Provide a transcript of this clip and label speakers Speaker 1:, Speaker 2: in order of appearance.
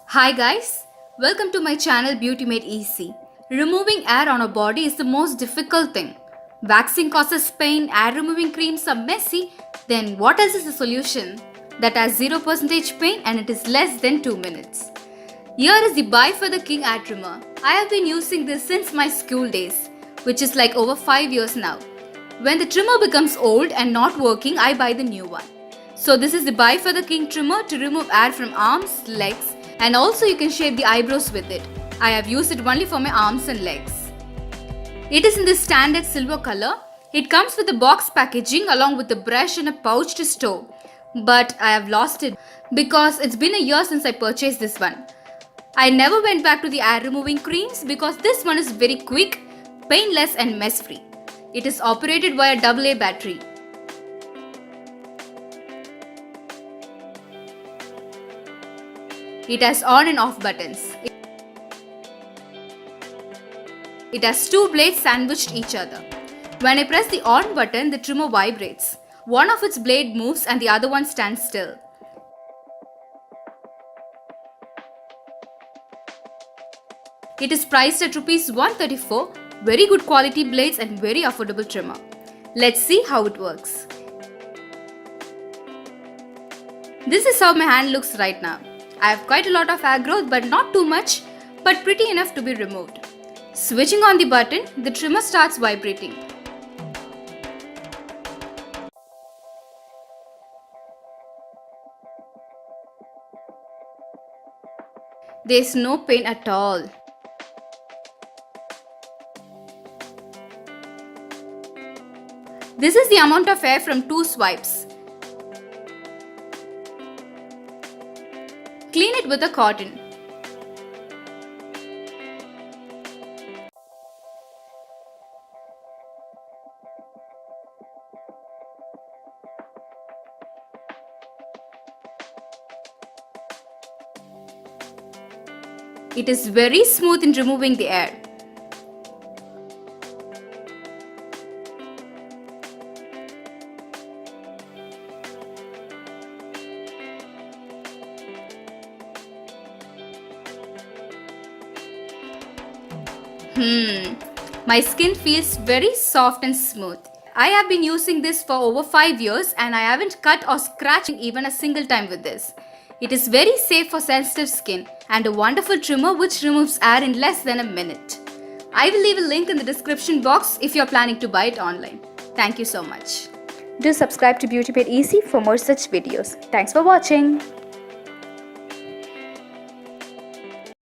Speaker 1: Hi guys, welcome to my channel Beauty Made Easy. Removing hair on a body is the most difficult thing. Waxing causes pain, hair removing creams are messy, then what else is the solution? That has 0% pain and it is less than 2 minutes. Here is the Buy for the King hair trimmer. I have been using this since my school days, which is like over 5 years now. When the trimmer becomes old and not working, I buy the new one. So this is the Buy for the King trimmer to remove hair from arms, legs, and also you can shape the eyebrows with it. I have used it only for my arms and legs. It is in this standard silver color. It comes with a box packaging along with a brush and a pouch to store. But I have lost it because it's been a year since I purchased this one. I never went back to the hair removing creams because this one is very quick, painless and mess free. It is operated via AA battery. It has on and off buttons. It has two blades sandwiched each other. When I press the on button, the trimmer vibrates. One of its blade moves and the other one stands still. It is priced at Rs 134. Very good quality blades and very affordable trimmer. Let's see how it works. This is how my hand looks right now. I have quite a lot of hair growth but not too much, but pretty enough to be removed. Switching on the button, the trimmer starts vibrating. There is no pain at all. This is the amount of hair from 2 swipes. Clean it with a cotton. It is very smooth in removing the hair. My skin feels very soft and smooth. I have been using this for over 5 years and I haven't cut or scratched even a single time with this. It is very safe for sensitive skin and a wonderful trimmer which removes hair in less than a minute. I will leave a link in the description box if you are planning to buy it online. Thank you so much. Do subscribe to Beauty Made Easy for more such videos. Thanks for watching.